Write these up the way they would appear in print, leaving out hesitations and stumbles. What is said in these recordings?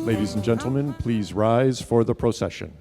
Ladies and gentlemen, please rise for the procession.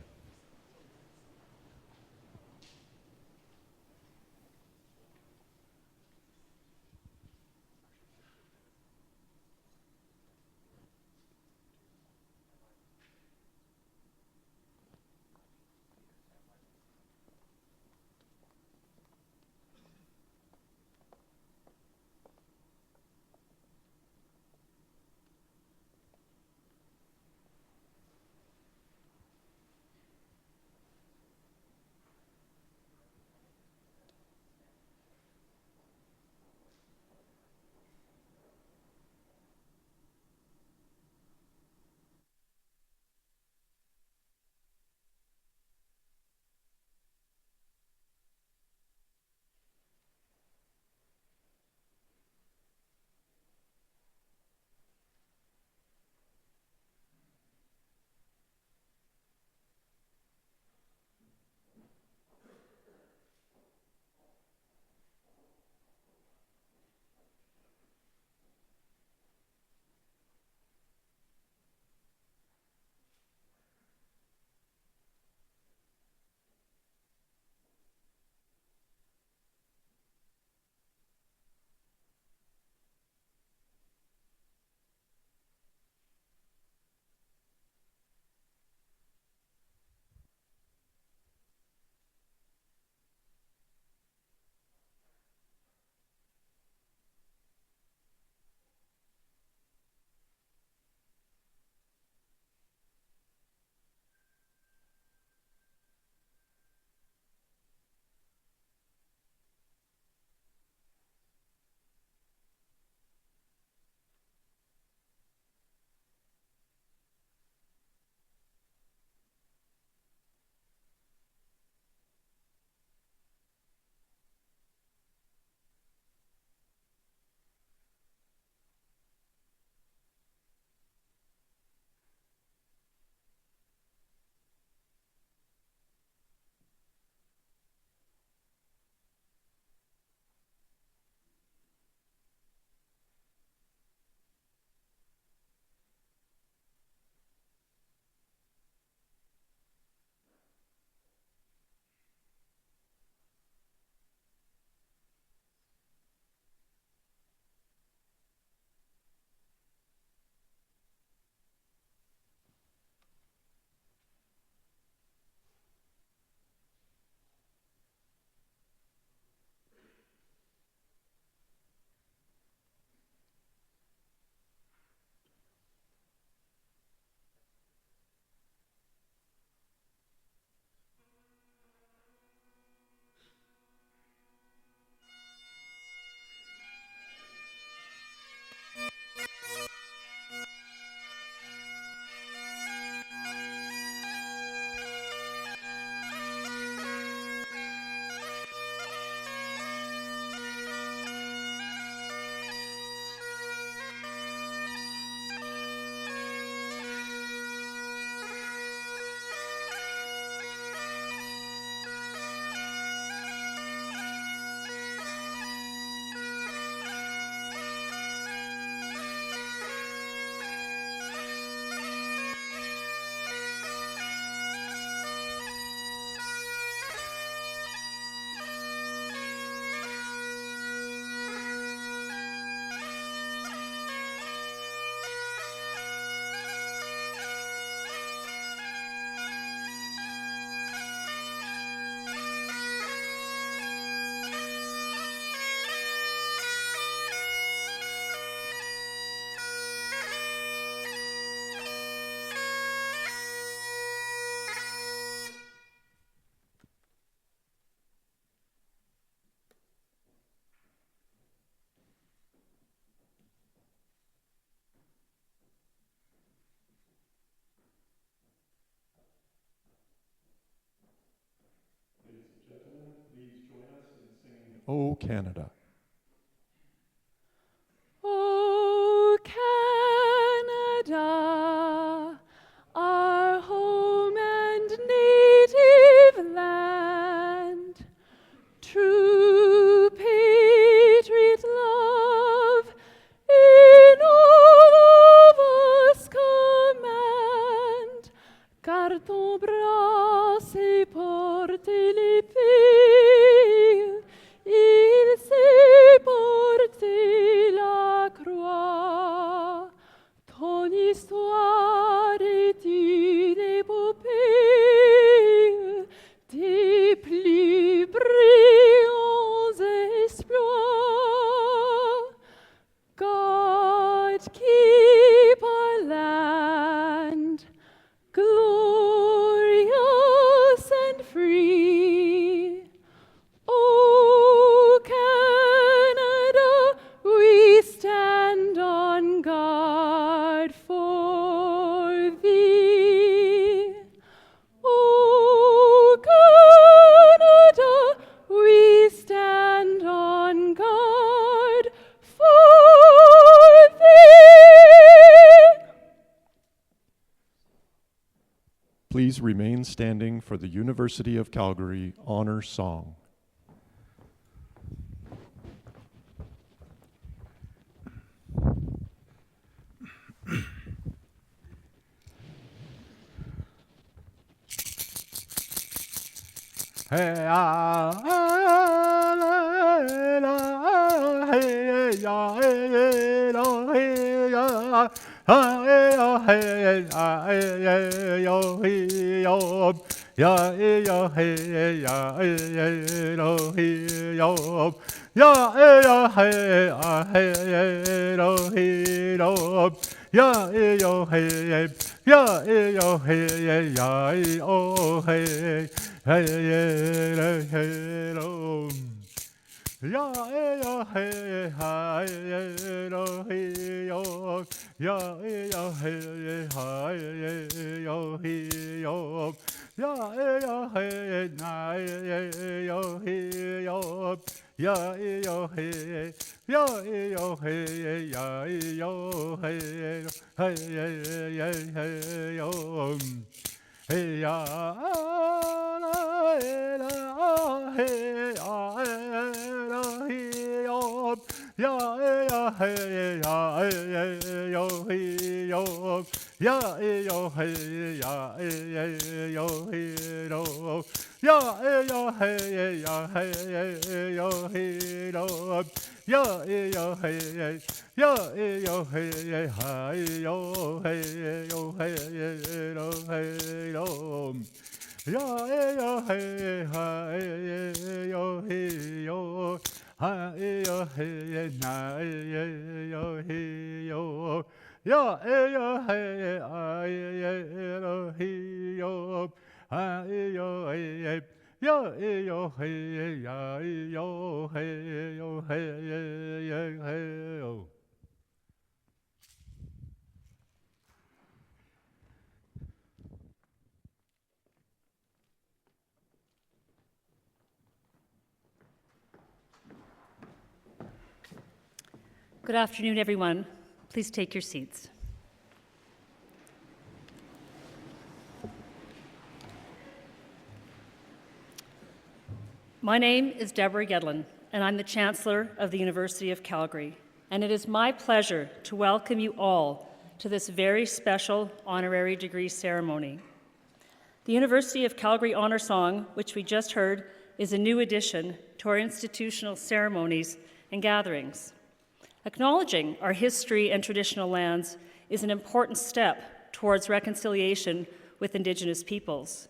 O Canada. O Canada, our home and native land, true patriot love in all of us command. keep our land glorious and free. O Canada, we stand on guard for thee. O Canada, we stand on guard for thee. Please remain standing for the University of Calgary Honor Song. Hey ya, hey la, hey ya, hey la, hey ya, hey ya, hey ya, hey yo, ya, ya, hey ya, hey lo, hey yo, ya, ya, hey lo, hey lo, ya, yo, hey, ya, yo, hey, ya, oh, hey. Hey, hey, hey, lo. Ya, hey, hey, lo, hey, yo. Ya, hey, hey, yo, hey, yo. Ya, hey, yo, hey, yo. Ya, hey, yo, hey, ya, yo, hey, yo. Hey ya, hey la, hey ya, hey yo, ya, hey ya, hey yo, hey yo, ya, yo, hey ya, hey yo, hey lo, ya, hey ya, hey yo, hey lo, ya, yo, hey, ya, yo, hey, hi, yo, hey, yo, hey, lo, hey, lo, ya, yo, hey, hi, yo, hey, yo, hi, yo, hey, na, yo, hey, yo, ya, yo, hey, hi, lo, hey, yo, hi, yo, hey, yo, yo, hey, ya, yo, hey, yo, hey, yo. Good afternoon, everyone. Please take your seats. My name is Deborah Yedlin, and I'm the Chancellor of the University of Calgary. And it is my pleasure to welcome you all to this very special honorary degree ceremony. The University of Calgary Honor Song, which we just heard, is a new addition to our institutional ceremonies and gatherings. Acknowledging our history and traditional lands is an important step towards reconciliation with Indigenous peoples.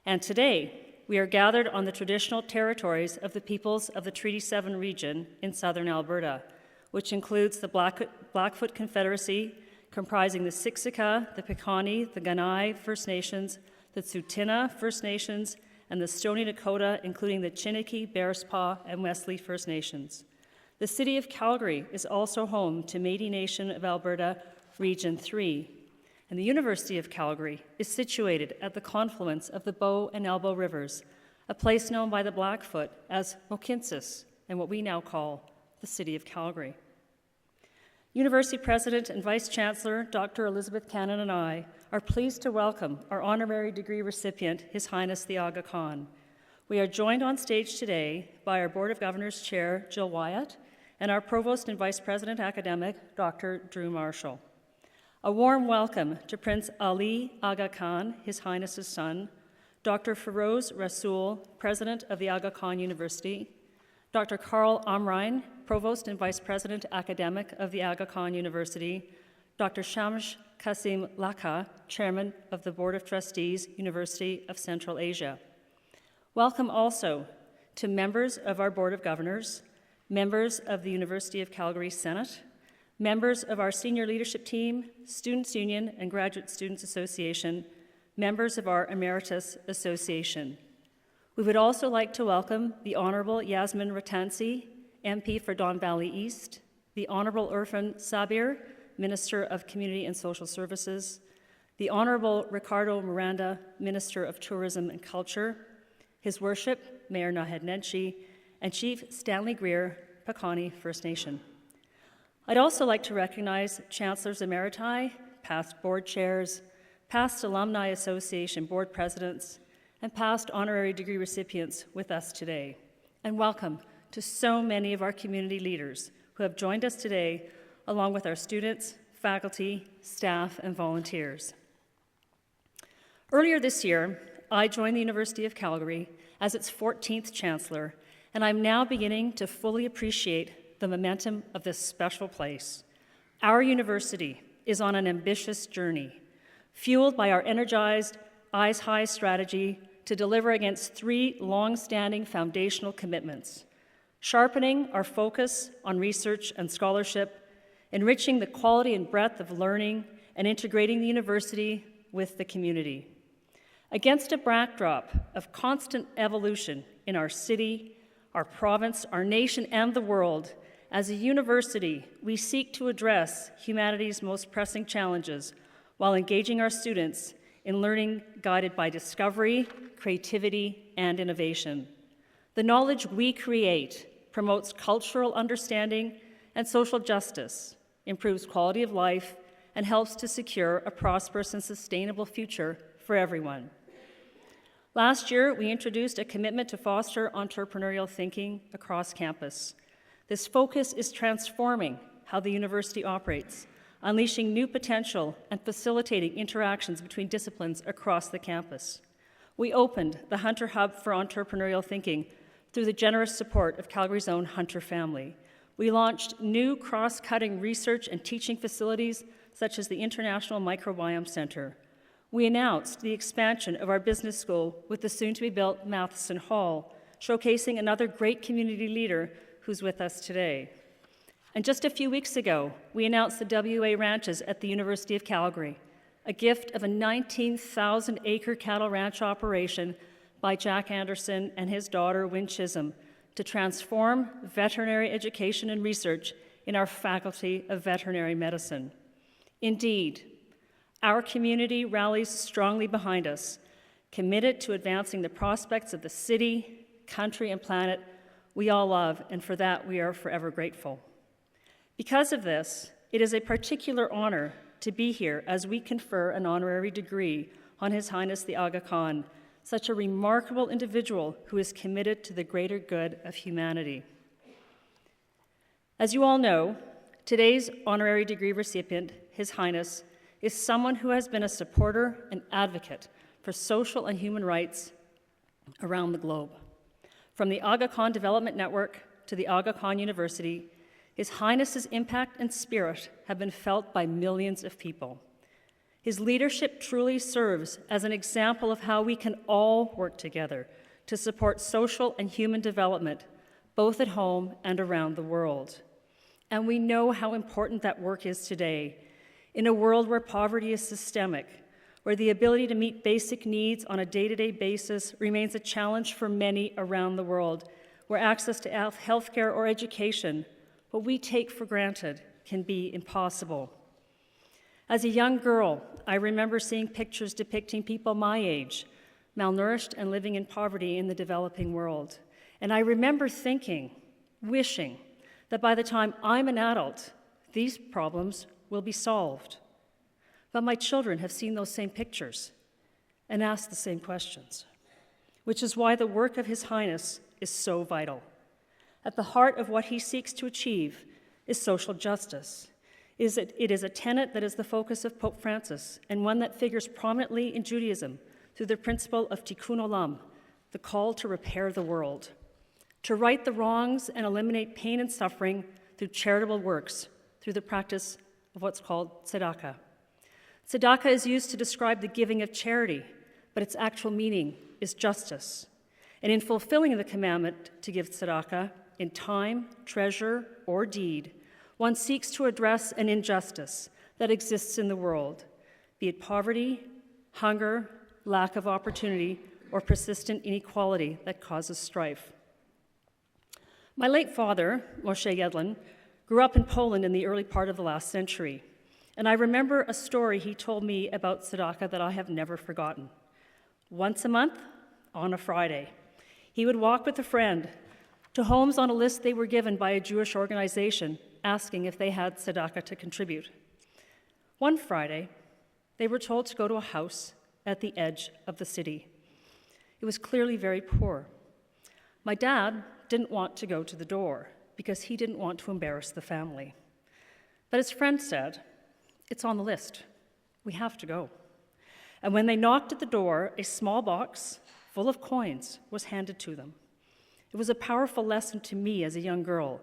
And today, we are gathered on the traditional territories of the peoples of the Treaty 7 region in southern Alberta, which includes the Blackfoot Confederacy, comprising the Siksika, the Piikani, the Kainai First Nations, the Tsuut'ina First Nations, and the Stoney Nakoda, including the Chiniki, Bearspaw, and Wesley First Nations. The City of Calgary is also home to Métis Nation of Alberta Region 3, and the University of Calgary is situated at the confluence of the Bow and Elbow Rivers, a place known by the Blackfoot as Mohkinstsis, and what we now call the City of Calgary. University President and Vice Chancellor Dr. Elizabeth Cannon and I are pleased to welcome our honorary degree recipient, His Highness the Aga Khan. We are joined on stage today by our Board of Governors Chair, Jill Wyatt, and our Provost and Vice President Academic, Dr. Drew Marshall. A warm welcome to Prince Ali Aga Khan, His Highness's son, Dr. Feroz Rasool, President of the Aga Khan University, Dr. Karl Amrine, Provost and Vice President Academic of the Aga Khan University, Dr. Shams Kasim Lakha, Chairman of the Board of Trustees, University of Central Asia. Welcome also to members of our Board of Governors, members of the University of Calgary Senate, members of our senior leadership team, Students' Union and Graduate Students Association, members of our Emeritus Association. We would also like to welcome the Honourable Yasmin Ratansi, MP for Don Valley East, the Honourable Irfan Sabir, Minister of Community and Social Services, the Honourable Ricardo Miranda, Minister of Tourism and Culture, His Worship, Mayor Naheed Nenshi, and Chief Stanley Greer, Pakani First Nation. I'd also like to recognize Chancellors Emeriti, past board chairs, past Alumni Association board presidents, and past honorary degree recipients with us today. And welcome to so many of our community leaders who have joined us today, along with our students, faculty, staff, and volunteers. Earlier this year, I joined the University of Calgary as its 14th Chancellor, and I'm now beginning to fully appreciate the momentum of this special place. Our university is on an ambitious journey, fueled by our energized, eyes high strategy to deliver against 3 long-standing foundational commitments: sharpening our focus on research and scholarship, enriching the quality and breadth of learning, and integrating the university with the community. Against a backdrop of constant evolution in our city, our province, our nation, and the world, as a university, we seek to address humanity's most pressing challenges while engaging our students in learning guided by discovery, creativity, and innovation. The knowledge we create promotes cultural understanding and social justice, improves quality of life, and helps to secure a prosperous and sustainable future for everyone. Last year, we introduced a commitment to foster entrepreneurial thinking across campus. This focus is transforming how the university operates, unleashing new potential and facilitating interactions between disciplines across the campus. We opened the Hunter Hub for Entrepreneurial Thinking through the generous support of Calgary's own Hunter family. We launched new cross-cutting research and teaching facilities such as the International Microbiome Center. We announced the expansion of our business school with the soon-to-be-built Matheson Hall, showcasing another great community leader who's with us today. And just a few weeks ago, we announced the WA Ranches at the University of Calgary, a gift of a 19,000-acre cattle ranch operation by Jack Anderson and his daughter, Wynne Chisholm, to transform veterinary education and research in our Faculty of Veterinary Medicine. Indeed, our community rallies strongly behind us, committed to advancing the prospects of the city, country, and planet we all love, and for that we are forever grateful. Because of this, it is a particular honor to be here as we confer an honorary degree on His Highness the Aga Khan, such a remarkable individual who is committed to the greater good of humanity. As you all know, today's honorary degree recipient, His Highness, is someone who has been a supporter and advocate for social and human rights around the globe. From the Aga Khan Development Network to the Aga Khan University, His Highness's impact and spirit have been felt by millions of people. His leadership truly serves as an example of how we can all work together to support social and human development, both at home and around the world. And we know how important that work is today, in a world where poverty is systemic, where the ability to meet basic needs on a day-to-day basis remains a challenge for many around the world, where access to healthcare or education, what we take for granted, can be impossible. As a young girl, I remember seeing pictures depicting people my age, malnourished and living in poverty in the developing world. And I remember thinking, wishing, that by the time I'm an adult, these problems will be solved. But my children have seen those same pictures and asked the same questions, which is why the work of His Highness is so vital. At the heart of what he seeks to achieve is social justice. It is a tenet that is the focus of Pope Francis, and one that figures prominently in Judaism through the principle of tikkun olam, the call to repair the world, to right the wrongs and eliminate pain and suffering through charitable works, through the practice of what's called tzedakah. Tzedakah is used to describe the giving of charity, but its actual meaning is justice. And in fulfilling the commandment to give tzedakah, in time, treasure, or deed, One seeks to address an injustice that exists in the world, be it poverty, hunger, lack of opportunity, or persistent inequality that causes strife. My late father, Moshe Yedlin, grew up in Poland in the early part of the last century, and I remember a story he told me about tzedakah that I have never forgotten. Once a month, on a Friday, he would walk with a friend to homes on a list they were given by a Jewish organization asking if they had tzedakah to contribute. One Friday, they were told to go to a house at the edge of the city. It was clearly very poor. My dad didn't want to go to the door because he didn't want to embarrass the family. But his friend said, "It's on the list. We have to go." And when they knocked at the door, a small box full of coins was handed to them. It was a powerful lesson to me as a young girl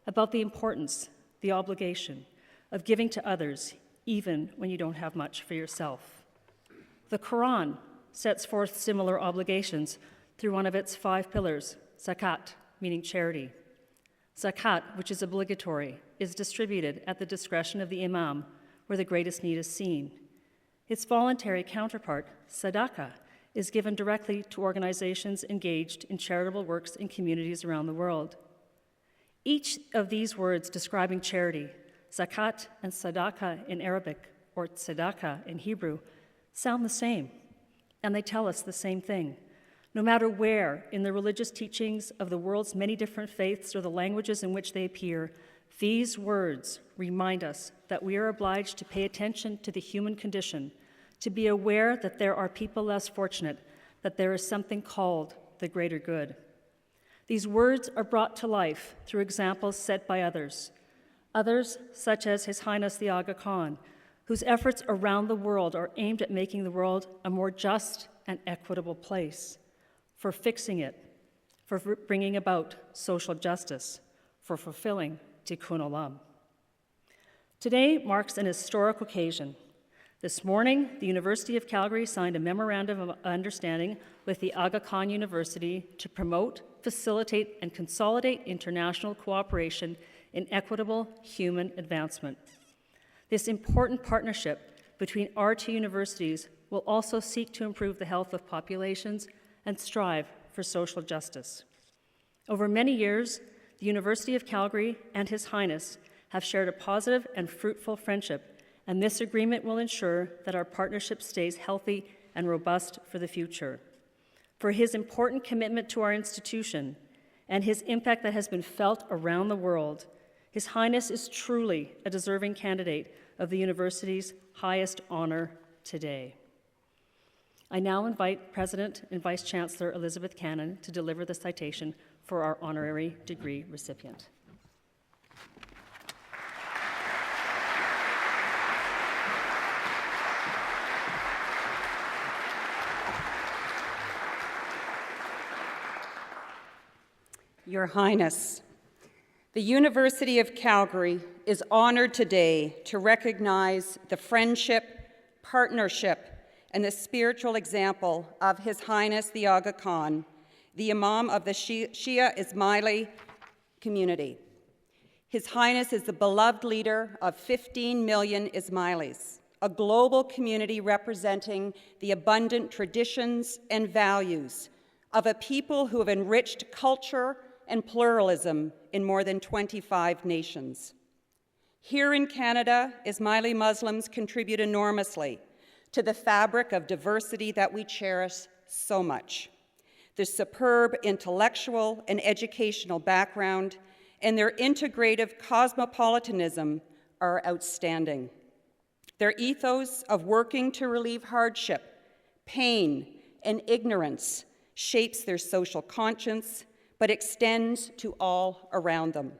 about the importance, the obligation of giving to others, even when you don't have much for yourself. The Quran sets forth similar obligations through one of its 5 pillars, zakat, meaning charity. Zakat, which is obligatory, is distributed at the discretion of the imam, where the greatest need is seen. Its voluntary counterpart, sadaqah, is given directly to organizations engaged in charitable works in communities around the world. Each of these words describing charity, zakat and sadaqah in Arabic, or tzedakah in Hebrew, sound the same, and they tell us the same thing. No matter where in the religious teachings of the world's many different faiths or the languages in which they appear, these words remind us that we are obliged to pay attention to the human condition, to be aware that there are people less fortunate, that there is something called the greater good. These words are brought to life through examples set by others such as His Highness the Aga Khan, whose efforts around the world are aimed at making the world a more just and equitable place, for fixing it, for bringing about social justice, for fulfilling tikkun olam. Today marks an historic occasion. This morning, the University of Calgary signed a Memorandum of Understanding with the Aga Khan University to promote, facilitate, and consolidate international cooperation in equitable human advancement. This important partnership between our 2 universities will also seek to improve the health of populations and strive for social justice. Over many years, the University of Calgary and His Highness have shared a positive and fruitful friendship, and this agreement will ensure that our partnership stays healthy and robust for the future. For his important commitment to our institution and his impact that has been felt around the world, His Highness is truly a deserving candidate of the university's highest honor today. I now invite President and Vice Chancellor Elizabeth Cannon to deliver the citation for our honorary degree recipient. Your Highness, the University of Calgary is honored today to recognize the friendship, partnership, and the spiritual example of His Highness the Aga Khan, the Imam of the Shia Ismaili community. His Highness is the beloved leader of 15 million Ismailis, a global community representing the abundant traditions and values of a people who have enriched culture and pluralism in more than 25 nations. Here in Canada, Ismaili Muslims contribute enormously to the fabric of diversity that we cherish so much. Their superb intellectual and educational background and their integrative cosmopolitanism are outstanding. Their ethos of working to relieve hardship, pain, and ignorance shapes their social conscience, but extends to all around them.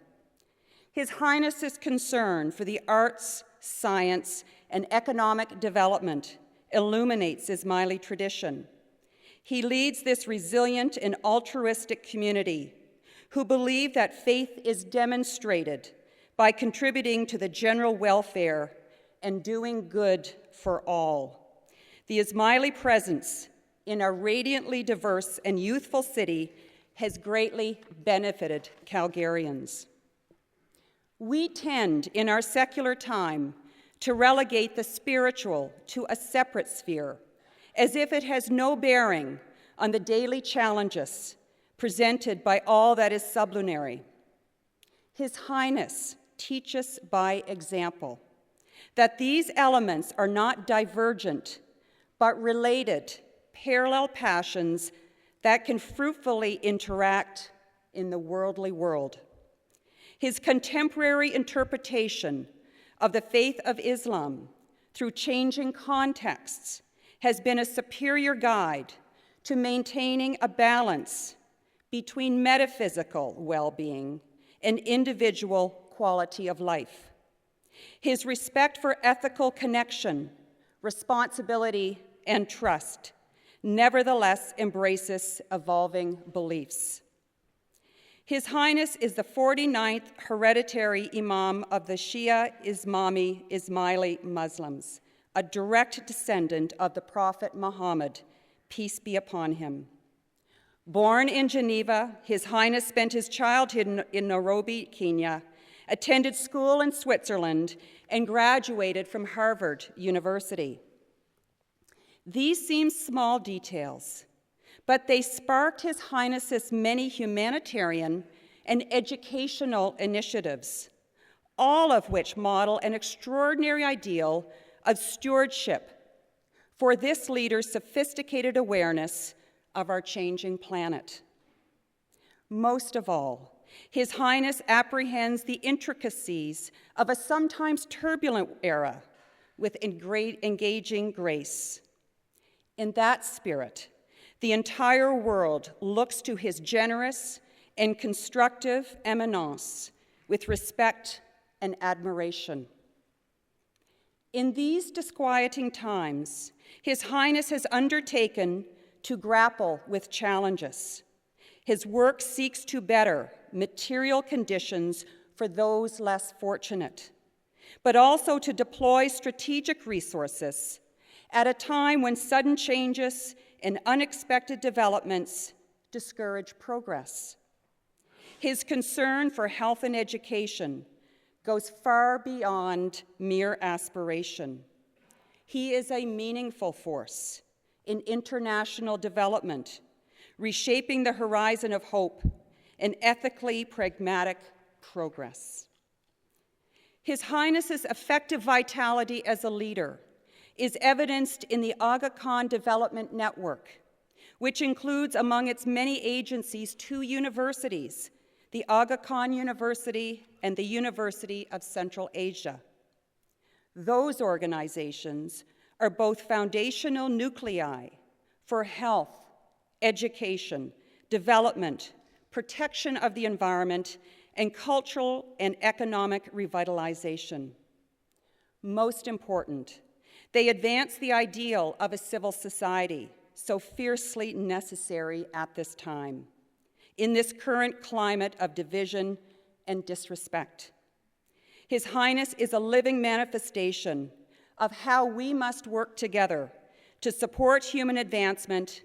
His Highness's concern for the arts, science, and economic development illuminates Ismaili tradition. He leads this resilient and altruistic community who believe that faith is demonstrated by contributing to the general welfare and doing good for all. The Ismaili presence in our radiantly diverse and youthful city has greatly benefited Calgarians. We tend, in our secular time, to relegate the spiritual to a separate sphere, as if it has no bearing on the daily challenges presented by all that is sublunary. His Highness teaches by example that these elements are not divergent, but related, parallel passions that can fruitfully interact in the worldly world. His contemporary interpretation of the faith of Islam through changing contexts has been a superior guide to maintaining a balance between metaphysical well-being and individual quality of life. His respect for ethical connection, responsibility, and trust nevertheless embraces evolving beliefs. His Highness is the 49th hereditary Imam of the Shia Ismaili Muslims, a direct descendant of the Prophet Muhammad, peace be upon him. Born in Geneva, His Highness spent his childhood in Nairobi, Kenya, attended school in Switzerland, and graduated from Harvard University. These seem small details, but they sparked His Highness's many humanitarian and educational initiatives, all of which model an extraordinary ideal of stewardship for this leader's sophisticated awareness of our changing planet. Most of all, His Highness apprehends the intricacies of a sometimes turbulent era with engaging grace. In that spirit, the entire world looks to his generous and constructive eminence with respect and admiration. In these disquieting times, His Highness has undertaken to grapple with challenges. His work seeks to better material conditions for those less fortunate, but also to deploy strategic resources at a time when sudden changes and unexpected developments discourage progress. His concern for health and education goes far beyond mere aspiration. He is a meaningful force in international development, reshaping the horizon of hope and ethically pragmatic progress. His Highness's effective vitality as a leader is evidenced in the Aga Khan Development Network, which includes among its many agencies 2 universities, the Aga Khan University and the University of Central Asia. Those organizations are both foundational nuclei for health, education, development, protection of the environment, and cultural and economic revitalization. Most important, they advance the ideal of a civil society so fiercely necessary at this time, in this current climate of division and disrespect. His Highness is a living manifestation of how we must work together to support human advancement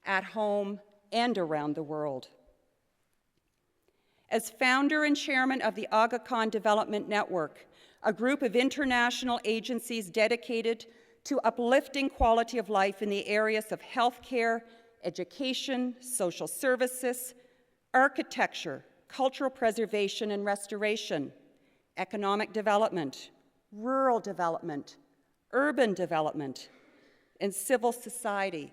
at home and around the world. As founder and chairman of the Aga Khan Development Network, a group of international agencies dedicated to uplifting quality of life in the areas of healthcare, education, social services, architecture, cultural preservation and restoration, economic development, rural development, urban development, and civil society.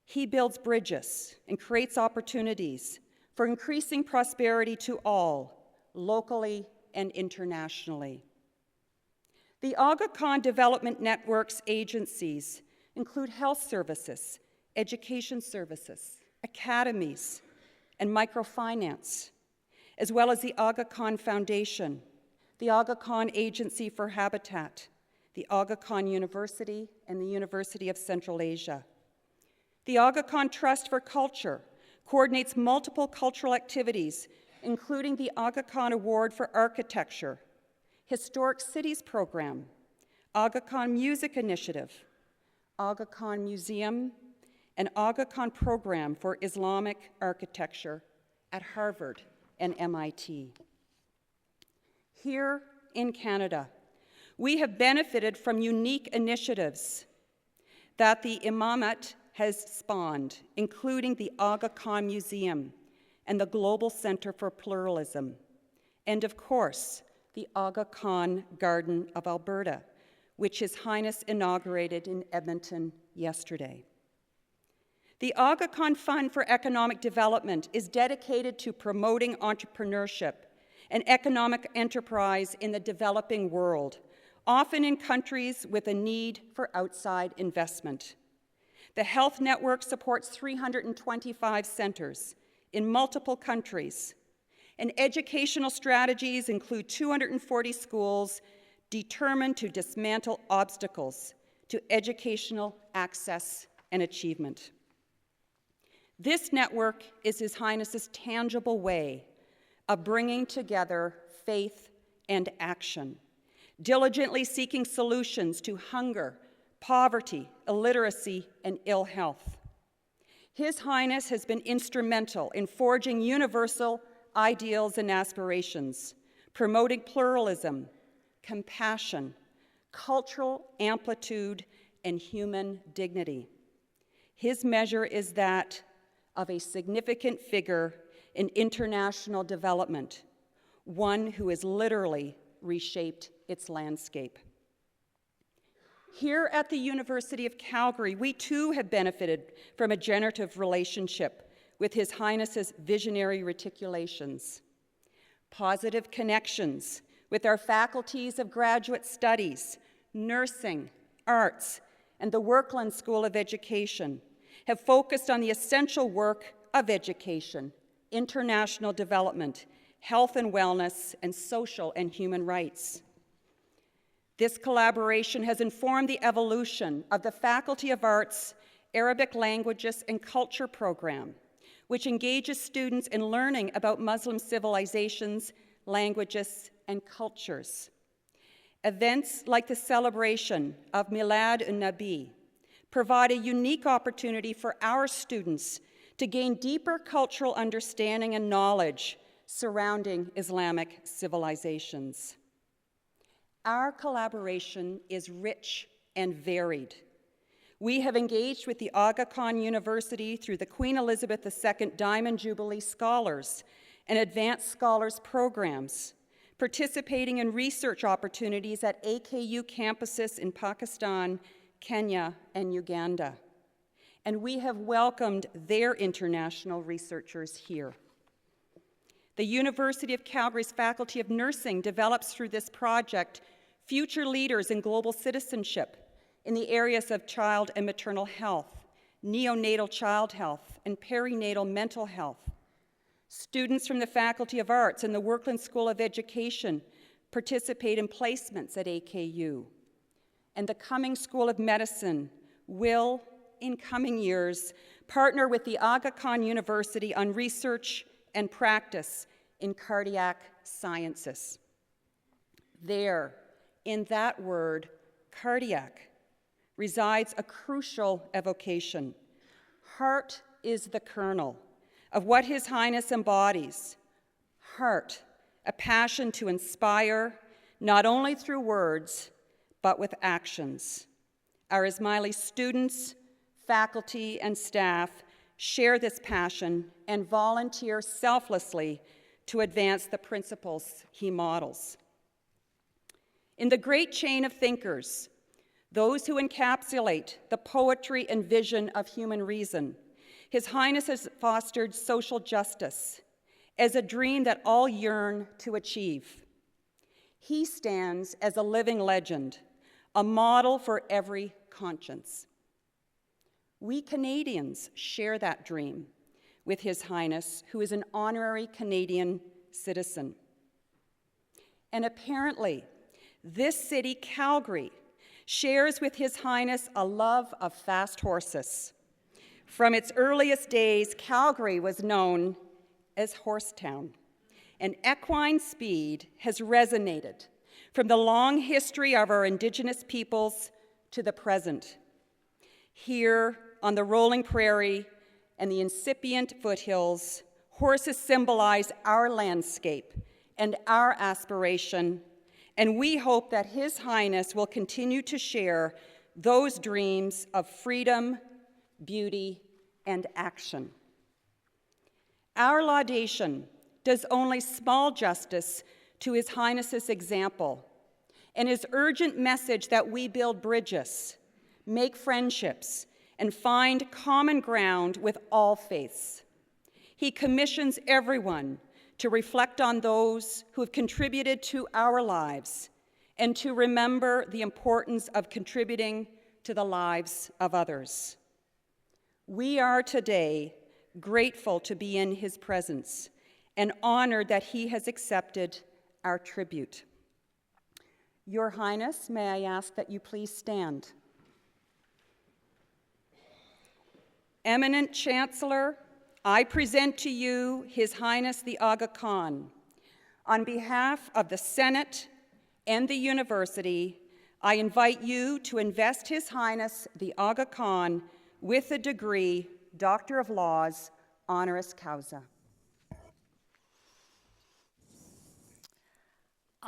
He builds bridges and creates opportunities for increasing prosperity to all, locally and internationally. The Aga Khan Development Network's agencies include health services, education services, academies, and microfinance, as well as the Aga Khan Foundation, the Aga Khan Agency for Habitat, the Aga Khan University, and the University of Central Asia. The Aga Khan Trust for Culture coordinates multiple cultural activities, including the Aga Khan Award for Architecture, Historic Cities Program, Aga Khan Music Initiative, Aga Khan Museum, and Aga Khan Program for Islamic Architecture at Harvard and MIT. Here in Canada, we have benefited from unique initiatives that the Imamate has spawned, including the Aga Khan Museum and the Global Center for Pluralism, and of course, the Aga Khan Garden of Alberta, which His Highness inaugurated in Edmonton yesterday. The Aga Khan Fund for Economic Development is dedicated to promoting entrepreneurship and economic enterprise in the developing world, often in countries with a need for outside investment. The Health Network supports 325 centers in multiple countries, and educational strategies include 240 schools determined to dismantle obstacles to educational access and achievement. This network is His Highness's tangible way of bringing together faith and action, diligently seeking solutions to hunger, poverty, illiteracy, and ill health. His Highness has been instrumental in forging universal ideals and aspirations, promoting pluralism, compassion, cultural amplitude, and human dignity. His measure is that of a significant figure in international development, one who has literally reshaped its landscape. Here at the University of Calgary, we too have benefited from a generative relationship with His Highness's visionary reticulations. Positive connections with our faculties of graduate studies, nursing, arts, and the Workland School of Education have focused on the essential work of education, international development, health and wellness, and social and human rights. This collaboration has informed the evolution of the Faculty of Arts Arabic Languages and Culture program, which engages students in learning about Muslim civilizations, languages, and cultures. Events like the celebration of Milad un-Nabi provide a unique opportunity for our students to gain deeper cultural understanding and knowledge surrounding Islamic civilizations. Our collaboration is rich and varied. We have engaged with the Aga Khan University through the Queen Elizabeth II Diamond Jubilee Scholars and Advanced Scholars programs, participating in research opportunities at AKU campuses in Pakistan, Kenya, and Uganda. And we have welcomed their international researchers here. The University of Calgary's Faculty of Nursing develops through this project future leaders in global citizenship in the areas of child and maternal health, neonatal child health, and perinatal mental health. Students from the Faculty of Arts and the Workland School of Education participate in placements at AKU. And the Cumming School of Medicine will, in coming years, partner with the Aga Khan University on research and practice in cardiac sciences. There, in that word, cardiac, resides a crucial evocation. Heart is the kernel of what His Highness embodies. Heart, a passion to inspire, not only through words, but with actions. Our Ismaili students, faculty, and staff share this passion and volunteer selflessly to advance the principles he models. In the great chain of thinkers, those who encapsulate the poetry and vision of human reason, His Highness has fostered social justice as a dream that all yearn to achieve. He stands as a living legend, a model for every conscience. We Canadians share that dream with His Highness, who is an honorary Canadian citizen. And apparently, this city, Calgary, shares with His Highness a love of fast horses. From its earliest days, Calgary was known as Horsetown, and equine speed has resonated from the long history of our Indigenous peoples to the present. Here on the rolling prairie and the incipient foothills, horses symbolize our landscape and our aspiration, and we hope that His Highness will continue to share those dreams of freedom, beauty, and action. Our laudation does only small justice to His Highness's example and his urgent message that we build bridges, make friendships, and find common ground with all faiths. He commissions everyone to reflect on those who have contributed to our lives and to remember the importance of contributing to the lives of others. We are today grateful to be in his presence and honored that he has accepted our tribute. Your Highness, may I ask that you please stand. Eminent Chancellor, I present to you His Highness the Aga Khan. On behalf of the Senate and the University, I invite you to invest His Highness the Aga Khan with the degree Doctor of Laws, honoris causa.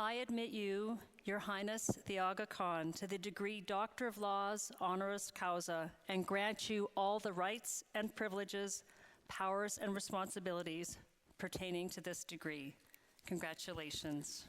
I admit you, Your Highness the Aga Khan, to the degree Doctor of Laws, honoris causa, and grant you all the rights and privileges, powers and responsibilities pertaining to this degree. Congratulations.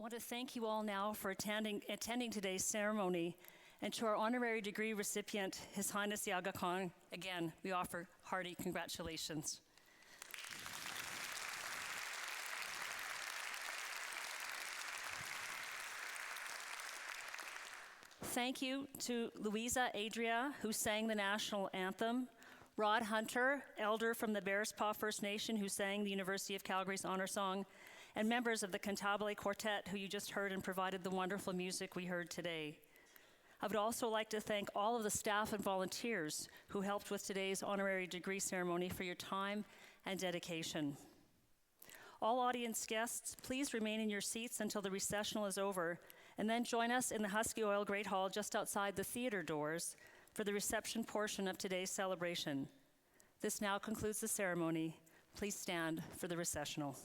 want to thank you all now for attending today's ceremony, and to our honorary degree recipient, His Highness the Aga Khan, again, we offer hearty congratulations. Thank you to Louisa Adria, who sang the national anthem, Rod Hunter, elder from the Bearspaw First Nation, who sang the University of Calgary's honor song, and members of the Cantabile Quartet, who you just heard and provided the wonderful music we heard today. I would also like to thank all of the staff and volunteers who helped with today's honorary degree ceremony for your time and dedication. All audience guests, please remain in your seats until the recessional is over, and then join us in the Husky Oil Great Hall just outside the theater doors for the reception portion of today's celebration. This now concludes the ceremony. Please stand for the recessional.